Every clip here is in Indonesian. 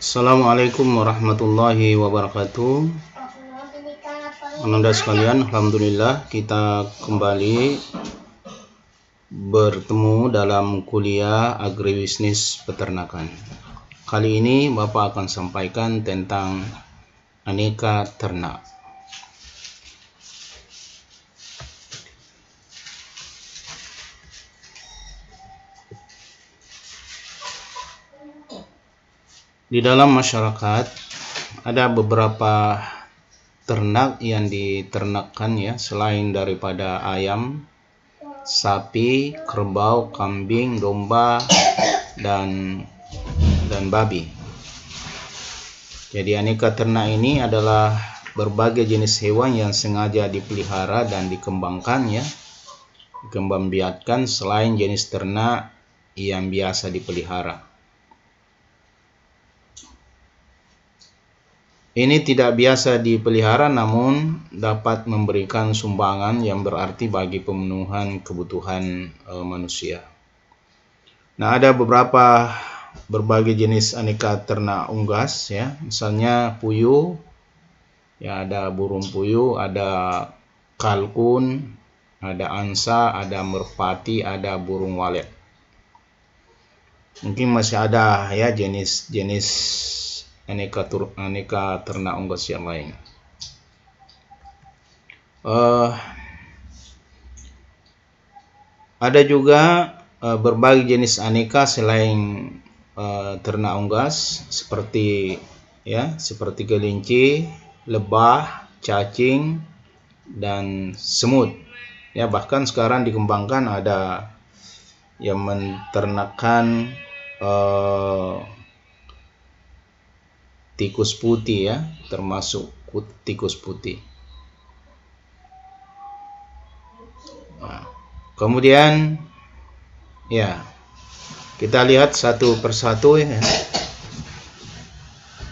Assalamualaikum warahmatullahi wabarakatuh. Ananda sekalian, alhamdulillah kita kembali bertemu dalam kuliah agribisnis peternakan. Kali ini Bapak akan sampaikan tentang aneka ternak. Di dalam masyarakat ada beberapa ternak yang diternakkan ya, selain daripada ayam, sapi, kerbau, kambing, domba, dan babi. Jadi aneka ternak ini adalah berbagai jenis hewan yang sengaja dipelihara dan dikembangkan ya, dikembangbiakkan selain jenis ternak yang biasa dipelihara. Ini tidak biasa dipelihara namun dapat memberikan sumbangan yang berarti bagi pemenuhan kebutuhan manusia. Nah, ada berbagai jenis aneka ternak unggas ya. Misalnya puyuh, ya ada burung puyuh, ada kalkun, ada angsa, ada merpati, ada burung walet. Mungkin masih ada ya jenis-jenis aneka ternak unggas yang lain. Ada juga berbagai jenis aneka selain ternak unggas seperti kelinci, lebah, cacing, dan semut. Ya, bahkan sekarang dikembangkan ada yang menternakkan tikus putih ya, termasuk tikus putih. Nah, kemudian ya kita lihat satu persatu ya.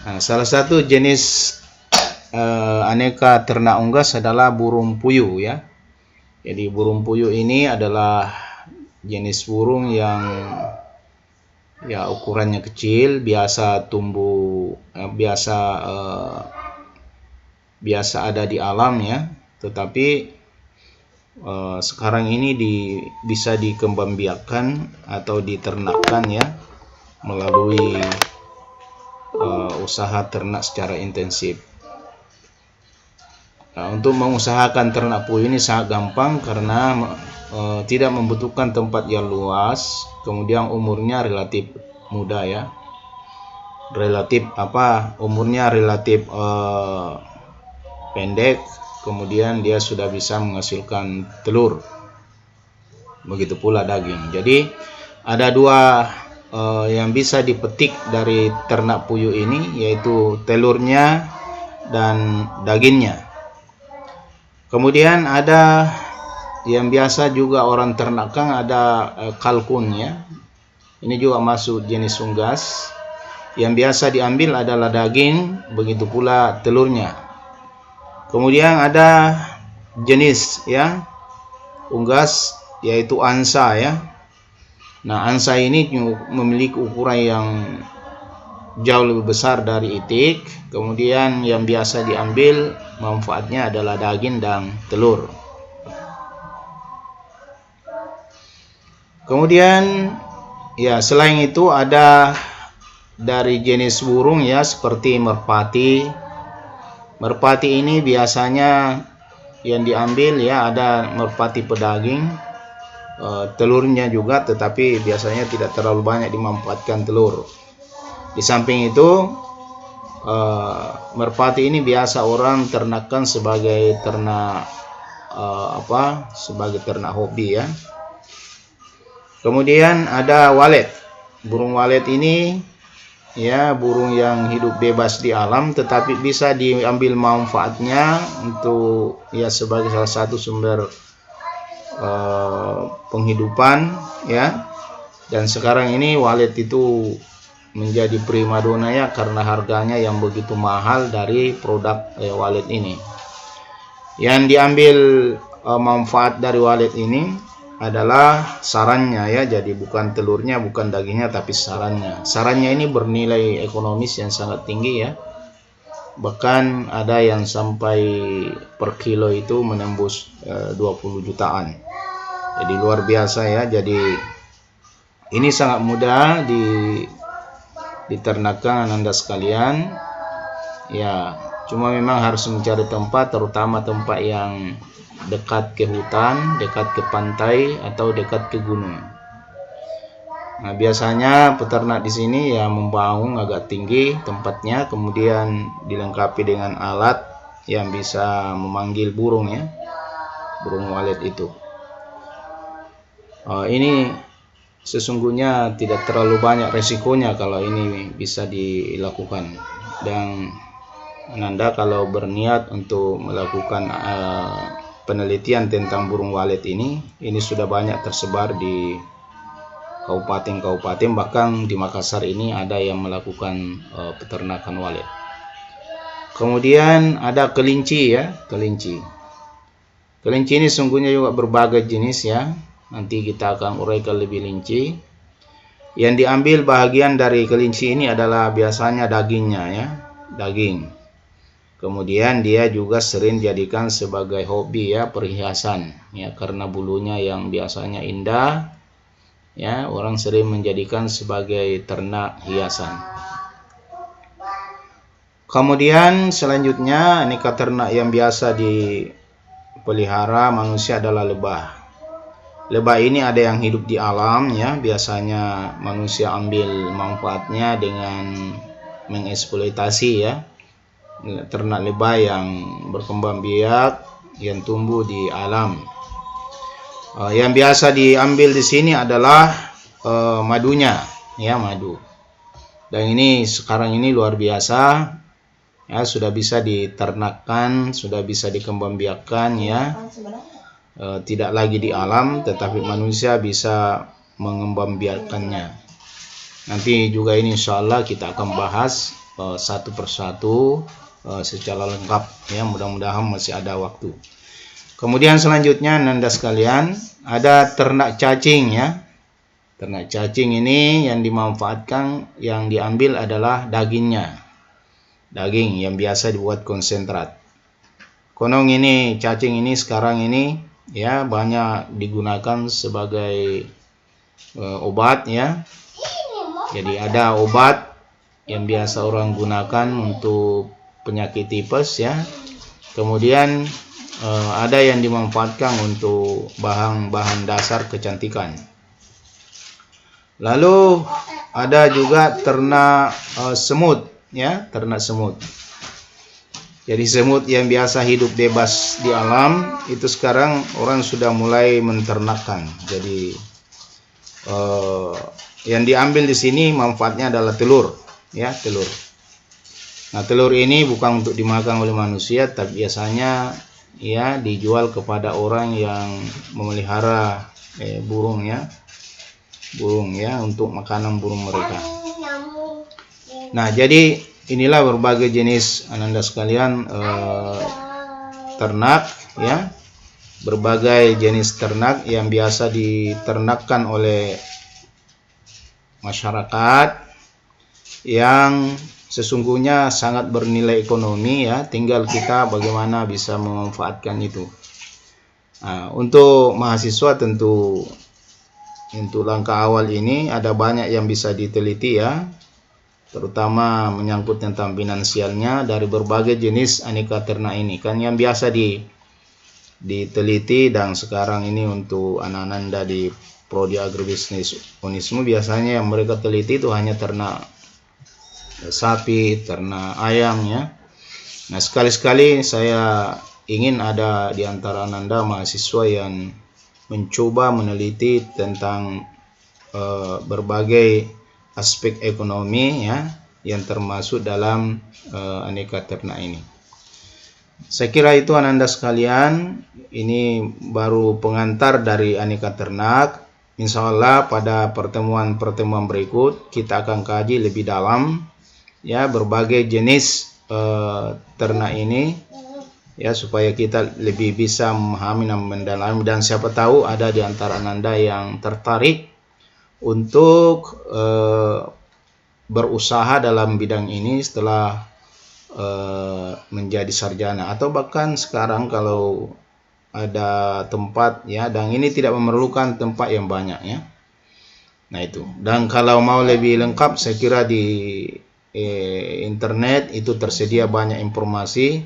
Nah, salah satu jenis aneka ternak unggas adalah burung puyuh ya. Jadi burung puyuh ini adalah jenis burung yang ya ukurannya kecil, biasa ada di alam ya, tetapi sekarang ini bisa dikembangbiakkan atau diternakkan ya melalui usaha ternak secara intensif. Nah, untuk mengusahakan ternak puyuh ini sangat gampang karena tidak membutuhkan tempat yang luas, kemudian umurnya relatif muda ya, umurnya relatif pendek, kemudian dia sudah bisa menghasilkan telur, begitu pula daging. Jadi ada dua yang bisa dipetik dari ternak puyuh ini, yaitu telurnya dan dagingnya. Kemudian ada yang biasa juga orang ternakkan, ada kalkun ya. Ini juga masuk jenis unggas. Yang biasa diambil adalah daging, begitu pula telurnya. Kemudian ada jenis ya unggas yaitu angsa ya. Nah, angsa ini memiliki ukuran yang jauh lebih besar dari itik. Kemudian yang biasa diambil manfaatnya adalah daging dan telur. Kemudian ya selain itu ada dari jenis burung ya seperti merpati. Merpati ini biasanya yang diambil ya ada merpati pedaging, telurnya juga, tetapi biasanya tidak terlalu banyak dimanfaatkan telur. Di samping itu merpati ini biasa orang ternakkan sebagai ternak sebagai ternak hobi ya. Kemudian ada walet. Burung walet ini ya burung yang hidup bebas di alam, tetapi bisa diambil manfaatnya untuk ya sebagai salah satu sumber penghidupan ya. Dan sekarang ini walet itu menjadi primadona ya karena harganya yang begitu mahal dari produk walet ini. Yang diambil manfaat dari walet ini adalah sarannya ya, jadi bukan telurnya, bukan dagingnya, tapi sarannya. Sarannya ini bernilai ekonomis yang sangat tinggi ya, bahkan ada yang sampai per kilo itu menembus 20 jutaan. Jadi luar biasa ya. Jadi ini sangat mudah diternakan Anda sekalian ya, cuma memang harus mencari tempat, terutama tempat yang dekat ke hutan, dekat ke pantai, atau dekat ke gunung. Nah, biasanya peternak di sini ya membangun agak tinggi tempatnya, kemudian dilengkapi dengan alat yang bisa memanggil burung ya, burung walet itu. Ini sesungguhnya tidak terlalu banyak resikonya kalau ini bisa dilakukan. Dan Anda kalau berniat untuk melakukan penelitian tentang burung walet ini sudah banyak tersebar di kabupaten-kabupaten, bahkan di Makassar ini ada yang melakukan peternakan walet. Kemudian ada kelinci ya, kelinci. Kelinci ini sungguhnya juga berbagai jenis ya. Nanti kita akan uraikan lebih rinci. Yang diambil bahagian dari kelinci ini adalah biasanya dagingnya ya, daging. Kemudian dia juga sering dijadikan sebagai hobi ya, perhiasan ya, karena bulunya yang biasanya indah ya, orang sering menjadikan sebagai ternak hiasan. Kemudian selanjutnya aneka ternak yang biasa dipelihara manusia adalah lebah. Lebah ini ada yang hidup di alam ya, biasanya manusia ambil manfaatnya dengan mengeksploitasi ya, ternak lebah yang berkembang biak yang tumbuh di alam. Yang biasa diambil di sini adalah madunya ya, madu. Dan ini sekarang ini luar biasa ya, sudah bisa diternakkan, sudah bisa dikembangbiakkan ya. Tidak lagi di alam, tetapi manusia bisa mengembangbiakannya. Nanti juga ini insya Allah kita akan bahas satu persatu secara lengkap ya, mudah-mudahan masih ada waktu. Kemudian selanjutnya Nanda sekalian, ada ternak cacing ya. Ternak cacing ini yang dimanfaatkan, yang diambil adalah dagingnya, daging yang biasa dibuat konsentrat. Konon ini cacing ini sekarang ini ya banyak digunakan sebagai obat ya. Jadi ada obat yang biasa orang gunakan untuk penyakit tipes ya. Kemudian ada yang dimanfaatkan untuk bahan-bahan dasar kecantikan. Lalu ada juga ternak semut ya, ternak semut. Jadi semut yang biasa hidup bebas di alam itu sekarang orang sudah mulai menternakkan. Jadi yang diambil di sini manfaatnya adalah telur ya, telur. Nah, telur ini bukan untuk dimakan oleh manusia, tapi biasanya ya dijual kepada orang yang memelihara burung ya, burung ya, untuk makanan burung mereka. Nah, jadi inilah berbagai jenis Ananda sekalian ternak ya, berbagai jenis ternak yang biasa diternakkan oleh masyarakat yang sesungguhnya sangat bernilai ekonomi ya, tinggal kita bagaimana bisa memanfaatkan itu. Nah, untuk mahasiswa tentu untuk langkah awal ini ada banyak yang bisa diteliti ya, terutama menyangkut tentang finansialnya dari berbagai jenis aneka ternak ini kan yang biasa diteliti. Dan sekarang ini untuk anak-anak di prodi agribisnis Unismu biasanya yang mereka teliti itu hanya ternak sapi, ternak ayam ya. Nah, sekali-sekali saya ingin ada di antara Anda mahasiswa yang mencoba meneliti tentang berbagai aspek ekonomi ya, yang termasuk dalam aneka ternak ini. Saya kira itu Anda sekalian, ini baru pengantar dari aneka ternak. Insya Allah pada pertemuan-pertemuan berikut kita akan kaji lebih dalam ya berbagai jenis ternak ini ya, supaya kita lebih bisa memahami dan mendalami, dan siapa tahu ada di antara Anda yang tertarik untuk berusaha dalam bidang ini setelah menjadi sarjana, atau bahkan sekarang kalau ada tempat, ya, dan ini tidak memerlukan tempat yang banyak, ya. Nah itu, dan kalau mau lebih lengkap saya kira di internet itu tersedia banyak informasi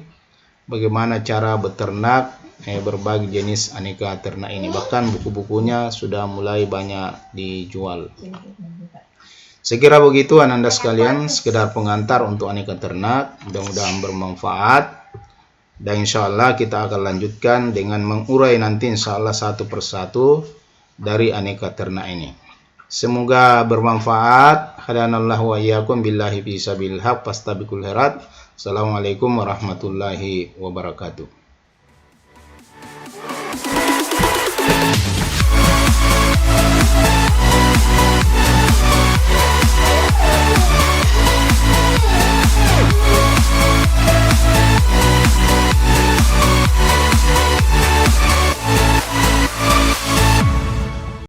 bagaimana cara beternak berbagai jenis aneka ternak ini, bahkan buku-bukunya sudah mulai banyak dijual. Saya kira begitu Ananda sekalian, sekedar pengantar untuk aneka ternak, mudah-mudahan bermanfaat, dan insya Allah kita akan lanjutkan dengan mengurai nanti insya Allah satu persatu dari aneka ternak ini. Semoga bermanfaat. Hadanallahu wa iyyakum billahi fi sabilillah fastabiqul khairat. Assalamualaikum warahmatullahi wabarakatuh.